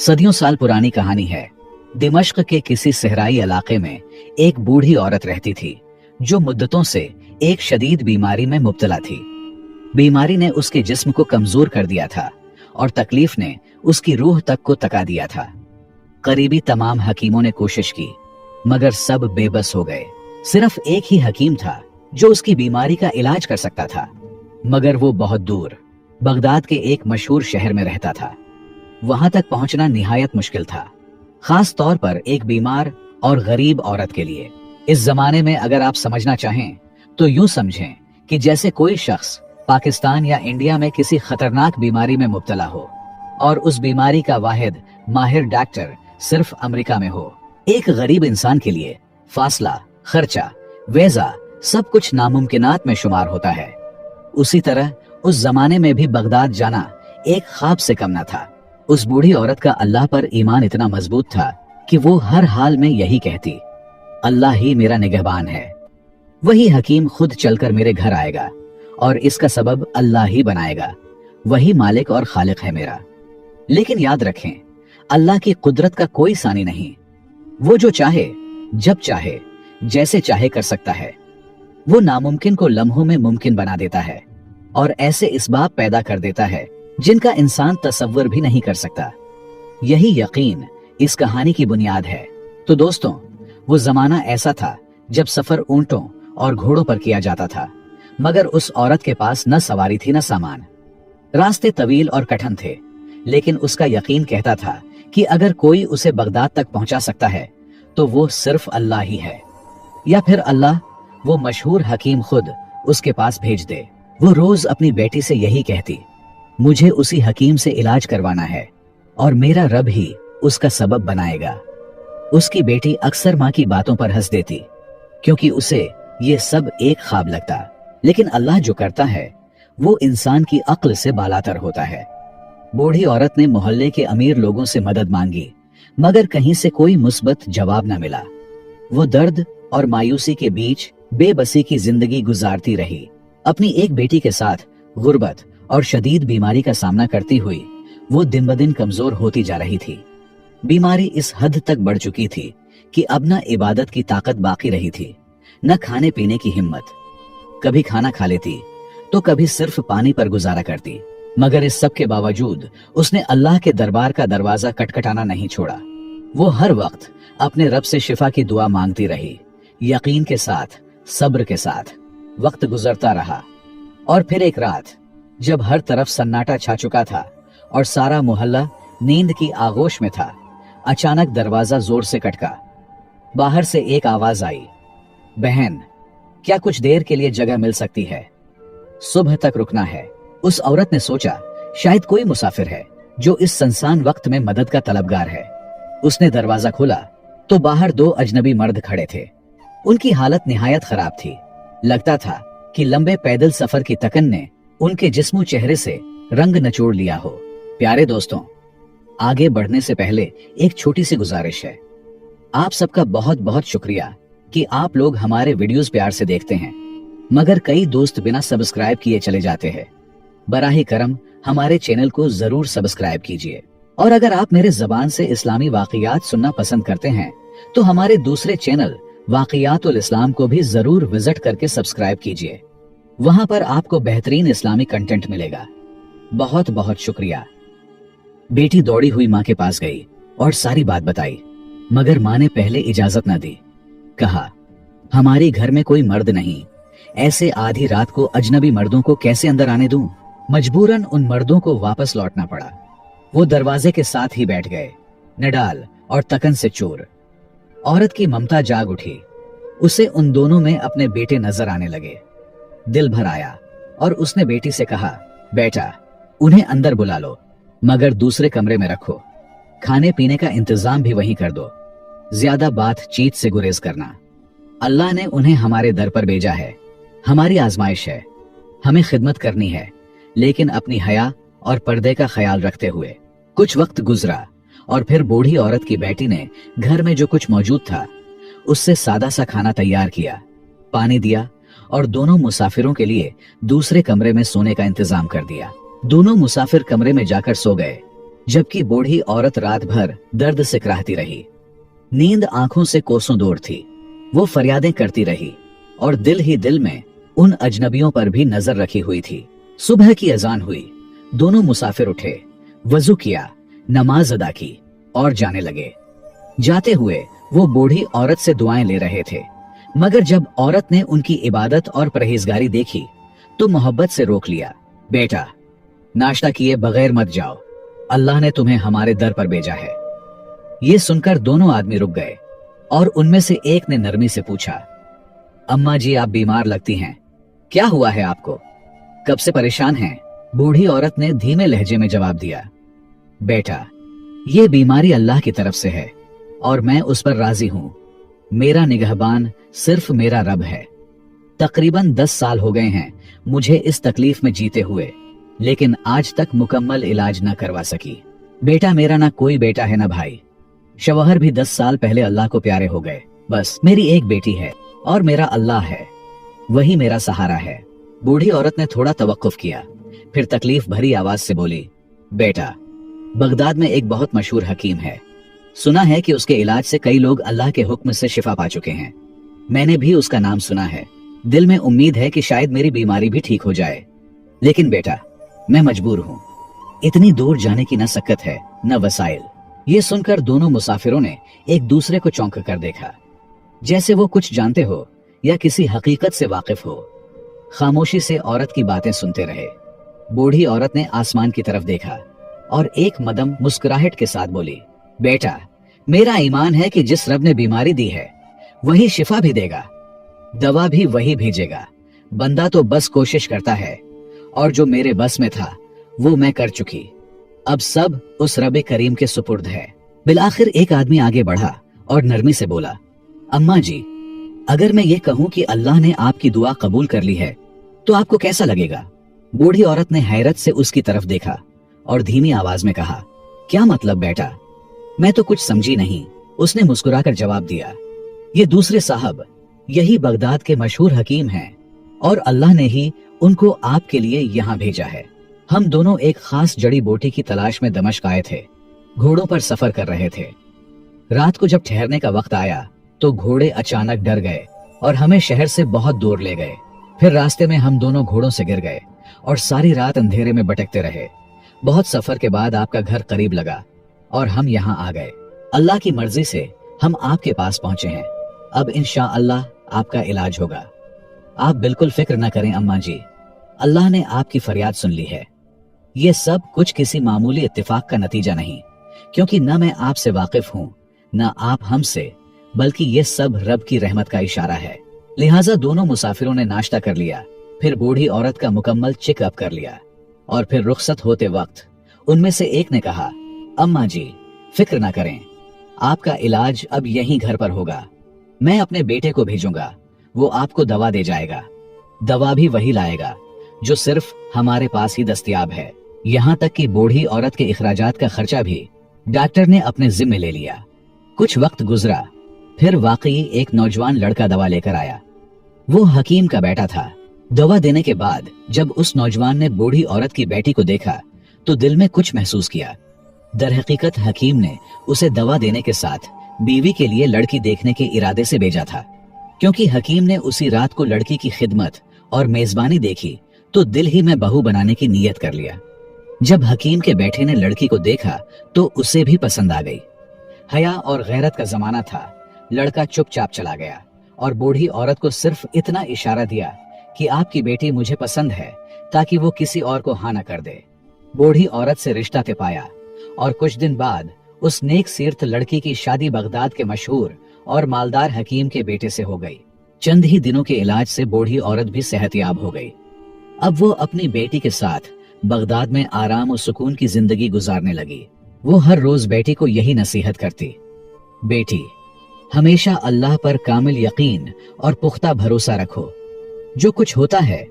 सदियों साल पुरानी कहानी है। दिमश्क के किसी सहराई इलाके में एक बूढ़ी औरत रहती थी जो मुद्दतों से एक शदीद बीमारी में मुब्तला थी। बीमारी ने उसके जिस्म को कमजोर कर दिया था और तकलीफ ने उसकी रूह तक को तका दिया था। करीबी तमाम हकीमों ने कोशिश की मगर सब बेबस हो गए। सिर्फ एक ही हकीम था जो उसकी बीमारी का इलाज कर सकता था, मगर वो बहुत दूर बगदाद के एक मशहूर शहर में रहता था। वहां तक पहुंचना निहायत मुश्किल था, खास तौर पर एक बीमार और गरीब औरत के लिए। इस जमाने में अगर आप समझना चाहें तो यूं समझें कि जैसे कोई शख्स पाकिस्तान या इंडिया में किसी खतरनाक बीमारी में मुब्तला हो और उस बीमारी का वाहिद माहिर डॉक्टर सिर्फ अमेरिका में हो। एक गरीब इंसान के लिए फासला, खर्चा, वीजा सब कुछ नामुमकिनात में शुमार होता है। उसी तरह उस जमाने में भी बगदाद जाना एक ख्वाब से कम न था। उस बूढ़ी औरत का अल्लाह पर ईमान इतना मजबूत था कि वो हर हाल में यही कहती, अल्लाह ही मेरा निगहबान है। वही हकीम खुद चलकर मेरे घर आएगा और इसका सबब अल्लाह ही बनाएगा। वही मालिक और खालिक है मेरा। लेकिन याद रखें, अल्लाह की कुदरत का कोई सानी नहीं। वो जो चाहे, जब चाहे, जैसे चाहे कर सकता है। वो नामुमकिन को लम्हों में मुमकिन बना देता है और ऐसे इसबाब पैदा कर देता है जिनका इंसान तसव्वुर भी नहीं कर सकता। यही यकीन इस कहानी की बुनियाद है। तो दोस्तों, वो जमाना ऐसा था जब सफर ऊंटों और घोड़ों पर किया जाता था, मगर उस औरत के पास न सवारी थी न सामान। रास्ते तवील और कठिन थे, लेकिन उसका यकीन कहता था कि अगर कोई उसे बगदाद तक पहुंचा सकता है तो वो सिर्फ अल्लाह ही है, या फिर अल्लाह वो मशहूर हकीम खुद उसके पास भेज दे। वो रोज अपनी बेटी से यही कहती, मुझे उसी हकीम से इलाज करवाना है और मेरा रब ही उसका सबब बनाएगा। उसकी बेटी अक्सर माँ की बातों पर हंस देती क्योंकि उसे ये सब एक ख्वाब लगता। लेकिन अल्लाह जो करता है वो इंसान की अक्ल से बालातर होता है। बूढ़ी औरत ने मोहल्ले के अमीर लोगों से मदद मांगी, मगर कहीं से कोई मुस्बत जवाब न मिला। वो दर्द और मायूसी के बीच बेबसी की जिंदगी गुजारती रही। अपनी एक बेटी के साथ गुर्बत और शदीद बीमारी का सामना करती हुई वो दिन ब दिन कमजोर होती जा रही थी। बीमारी इस हद तक बढ़ चुकी थी कि अब न इबादत की ताकत बाकी रही थी, न खाने पीने की हिम्मत। कभी खाना खा लेती तो कभी सिर्फ पानी पर गुजारा करती, मगर इस सब के बावजूद उसने अल्लाह के दरबार का दरवाजा खटखटाना नहीं छोड़ा। वो हर वक्त अपने रब से शिफा की दुआ मांगती रही, यकीन के साथ, सब्र के साथ। वक्त गुजरता रहा और फिर एक रात जब हर तरफ सन्नाटा छा चुका था और सारा मोहल्ला नींद की आगोश में था, अचानक दरवाजा जोर से खटका। बाहर से एक आवाज आई, बहन, क्या कुछ देर के लिए जगह मिल सकती है? सुबह तक रुकना है। उस औरत ने सोचा शायद कोई मुसाफिर है जो इस सुनसान वक्त में मदद का तलबगार है। उसने दरवाजा खोला तो बाहर दो अजनबी मर्द खड़े थे। उनकी हालत निहायत खराब थी। लगता था कि लंबे पैदल सफर की थकन ने उनके जिस्मो चेहरे से रंग नचोड़ लिया हो। प्यारे दोस्तों, आगे बढ़ने से पहले एक छोटी सी गुजारिश है। आप सबका बहुत बहुत शुक्रिया कि आप लोग हमारे वीडियोस प्यार से देखते हैं, मगर कई दोस्त बिना सब्सक्राइब किए चले जाते हैं। बराहे करम हमारे चैनल को जरूर सब्सक्राइब कीजिए। और अगर आप मेरे जबान से इस्लामी वाकयात सुनना पसंद करते हैं तो हमारे दूसरे चैनल वाकयातुल इस्लाम को भी जरूर विजिट करके सब्सक्राइब कीजिए। वहां पर आपको बेहतरीन इस्लामी कंटेंट मिलेगा। बहुत बहुत शुक्रिया। बेटी दौड़ी हुई माँ के पास गई और सारी बात बताई, मगर माँ ने पहले इजाजत न दी। कहा, हमारे घर में कोई मर्द नहीं, ऐसे आधी रात को अजनबी मर्दों को कैसे अंदर आने दूं? मजबूरन उन मर्दों को वापस लौटना पड़ा। वो दरवाजे के साथ ही बैठ गए, निडाल और तकन से चोर। औरत की ममता जाग उठी। उसे उन दोनों में अपने बेटे नजर आने लगे। दिल भर आया और उसने बेटी से कहा, बेटा, उन्हें अंदर बुला लो, मगर दूसरे कमरे में रखो। खाने पीने का इंतजाम भी वहीं कर दो। ज्यादा बातचीत से गुरेज करना। अल्लाह ने उन्हें हमारे दर पर भेजा है, हमारी आजमाइश है। हमें खिदमत करनी है, लेकिन अपनी हया और पर्दे का ख्याल रखते हुए। कुछ वक्त गुजरा और फिर बूढ़ी औरत की बेटी ने घर में जो कुछ मौजूद था उससे सादा सा खाना तैयार किया, पानी दिया और दोनों मुसाफिरों के लिए दूसरे कमरे में सोने का इंतजाम कर दिया। दोनों मुसाफिर कमरे में जाकर सो गए। जबकि बूढ़ी औरत रात भर दर्द से कराहती रही। नींद आंखों से कोसों दूर थी। वो फरियादें करती रही और दिल ही दिल में उन अजनबियों पर भी नजर रखी हुई थी। सुबह की अजान हुई। दोनों मुसाफिर उठे, वजू किया, नमाज अदा की और जाने लगे। जाते हुए वो बूढ़ी औरत से दुआएं ले रहे थे, मगर जब औरत ने उनकी इबादत और परहेजगारी देखी तो मोहब्बत से रोक लिया। बेटा, नाश्ता किए बगैर मत जाओ, अल्लाह ने तुम्हें हमारे दर पर भेजा है। ये सुनकर दोनों आदमी रुक गए और उनमें से एक ने नरमी से पूछा, अम्मा जी आप बीमार लगती हैं, क्या हुआ है आपको, कब से परेशान हैं? बूढ़ी औरत ने धीमे लहजे में जवाब दिया, बेटा ये बीमारी अल्लाह की तरफ से है और मैं उस पर राजी हूं। मेरा निगहबान सिर्फ मेरा रब है। तकरीबन 10 साल हो गए हैं मुझे इस तकलीफ में जीते हुए, लेकिन आज तक मुकम्मल इलाज न करवा सकी। बेटा मेरा ना कोई बेटा है ना भाई, शवहर भी 10 साल पहले अल्लाह को प्यारे हो गए। बस मेरी एक बेटी है और मेरा अल्लाह है, वही मेरा सहारा है। बूढ़ी औरत ने थोड़ा तवक्कुफ किया, फिर तकलीफ भरी आवाज से बोली, बेटा बगदाद में एक बहुत मशहूर हकीम है, सुना है कि उसके इलाज से कई लोग अल्लाह के हुक्म से शिफा पा चुके हैं। मैंने भी उसका नाम सुना है। दिल में उम्मीद है कि शायद मेरी बीमारी भी ठीक हो जाए, लेकिन बेटा मैं मजबूर हूँ। इतनी दूर जाने की न सकत है न वसाइल। ये सुनकर दोनों मुसाफिरों ने एक दूसरे को चौंक कर देखा, जैसे वो कुछ जानते हो या किसी हकीकत से वाकिफ हो। खामोशी से औरत की बातें सुनते रहे। बूढ़ी औरत ने आसमान की तरफ देखा और एक मदम मुस्कुराहट के साथ बोली, बेटा मेरा ईमान है कि जिस रब ने बीमारी दी है वही शिफा भी देगा, दवा भी वही भेजेगा। बंदा तो बस कोशिश करता है और जो मेरे बस में था वो मैं कर चुकी। अब सब उस रब करीम के सुपुर्द है। बिलाखिर एक आदमी आगे बढ़ा और नरमी से बोला, अम्मा जी अगर मैं ये कहूं कि अल्लाह ने आपकी दुआ कबूल कर ली है तो आपको कैसा लगेगा? बूढ़ी औरत ने हैरत से उसकी तरफ देखा और धीमी आवाज में कहा, क्या मतलब बेटा? मैं तो कुछ समझी नहीं। उसने मुस्कुराकर जवाब दिया, ये दूसरे साहब यही बगदाद के मशहूर हकीम हैं और अल्लाह ने ही उनको आपके लिए यहाँ भेजा है। हम दोनों एक खास जड़ी बूटी की तलाश में दमिश्क आए थे। घोड़ों पर सफर कर रहे थे। रात को जब ठहरने का वक्त आया तो घोड़े अचानक डर गए और हमें शहर से बहुत दूर ले गए। फिर रास्ते में हम दोनों घोड़ों से गिर गए और सारी रात अंधेरे में भटकते रहे। बहुत सफर के बाद आपका घर करीब लगा और हम यहाँ आ गए। अल्लाह की मर्जी से हम आपके पास पहुंचे हैं। अब इंशाअल्लाह आपका इलाज होगा। आप बिल्कुल फिक्र न करें अम्मा जी, अल्लाह ने आपकी फरियाद सुन ली है। ये सब कुछ किसी मामूली इत्तेफाक का नतीजा नहीं, क्योंकि न मैं आपसे वाकिफ हूँ न आप हमसे, बल्कि ये सब रब की रहमत का इशारा है। लिहाजा दोनों मुसाफिरों ने नाश्ता कर लिया, फिर बूढ़ी औरत का मुकम्मल चेकअप कर लिया और फिर रुखसत होते वक्त उनमें से एक ने कहा, अम्मा जी फिक्र ना करें, आपका इलाज अब यहीं घर पर होगा। मैं अपने बेटे को भेजूंगा, वो आपको दवा दे जाएगा। दवा भी वही लाएगा जो सिर्फ हमारे पास ही दस्तयाब है। यहाँ तक कि बूढ़ी औरत के इखराजात का खर्चा भी डॉक्टर ने अपने जिम्मे ले लिया। कुछ वक्त गुजरा, फिर वाकई एक नौजवान लड़का दवा लेकर आया। वो हकीम का बेटा था। दवा देने के बाद जब उस नौजवान ने बूढ़ी औरत की बेटी को देखा तो दिल में कुछ महसूस किया। दरहकीकत हकीम ने उसे दवा देने के साथ बीवी के लिए लड़की देखने के इरादे से भेजा था। क्योंकि हकीम ने उसी रात को लड़की की खिदमत और मेजबानी देखी तो दिल ही में बहू बनाने की नीयत कर लिया। जब हकीम के बेटे ने लड़की को देखा तो उसे भी पसंद आ गई। हया और गैरत का जमाना था। लड़का चुपचाप चला गया और बूढ़ी औरत को सिर्फ इतना इशारा दिया कि आपकी बेटी मुझे पसंद है, ताकि वो किसी और को हाँ न कर दे। बूढ़ी औरत से रिश्ता तय पाया और कुछ दिन बाद उस नेक सीरत लड़की की शादी बगदाद के मशहूर और मालदार हकीम के बेटे से हो गई। चंद ही दिनों के इलाज से बूढ़ी औरत भी सेहतयाब हो गई। अब वो अपनी बेटी के साथ बगदाद में आराम और सुकून की जिंदगी गुजारने लगी। वो हर रोज बेटी को यही नसीहत करती, बेटी हमेशा अल्लाह पर कामिल यकीन और पुख्ता भरोसा रखो। जो कुछ होता है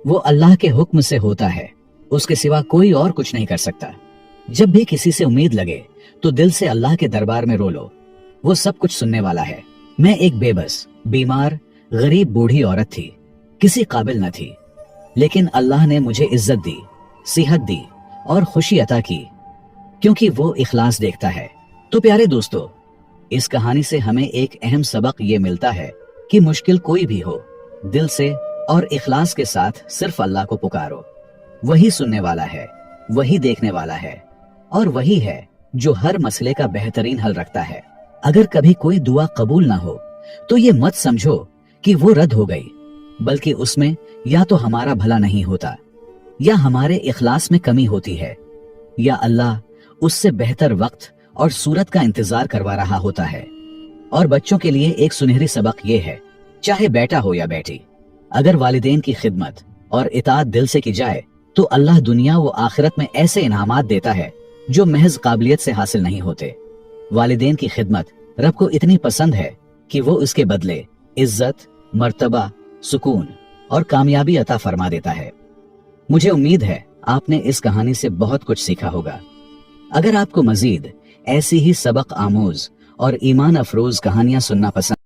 वो अल्लाह के हुक्म से होता है, उसके सिवा कोई और कुछ नहीं कर सकता। जब भी किसी से उम्मीद लगे तो दिल से अल्लाह के दरबार में रो लो, वो सब कुछ सुनने वाला है। मैं एक बेबस, बीमार, गरीब बूढ़ी औरत थी, किसी काबिल न थी, लेकिन अल्लाह ने मुझे इज्जत दी, सेहत दी और खुशी अता की। क्योंकि वो इखलास देखता है। तो प्यारे दोस्तों, इस कहानी से हमें एक अहम सबक ये मिलता है कि मुश्किल कोई भी हो, दिल से और इखलास के साथ सिर्फ अल्लाह को पुकारो। वही सुनने वाला है, वही देखने वाला है, और वही है जो हर मसले का बेहतरीन हल रखता है। अगर कभी कोई दुआ कबूल ना हो तो ये मत समझो कि वो रद्द हो गई, बल्कि उसमें या तो हमारा भला नहीं होता, या हमारे इखलास में कमी होती है, या अल्लाह उससे बेहतर वक्त और सूरत का इंतजार करवा रहा होता है। और बच्चों के लिए एक सुनहरी सबक ये है, चाहे बेटा हो या बेटी, अगर वालिदैन की खिदमत और इताअत दिल से की जाए तो अल्लाह दुनिया व आखिरत में ऐसे इनामात देता है जो महज काबिलियत से हासिल नहीं होते। वालिदैन की खिदमत रब को इतनी पसंद है कि वो इसके बदले इज्जत, मर्तबा, सुकून और कामयाबी अता फरमा देता है। मुझे उम्मीद है आपने इस कहानी से बहुत कुछ सीखा होगा। अगर आपको मजीद ऐसी ही सबक आमोज और ईमान अफरोज कहानियां सुनना पसंद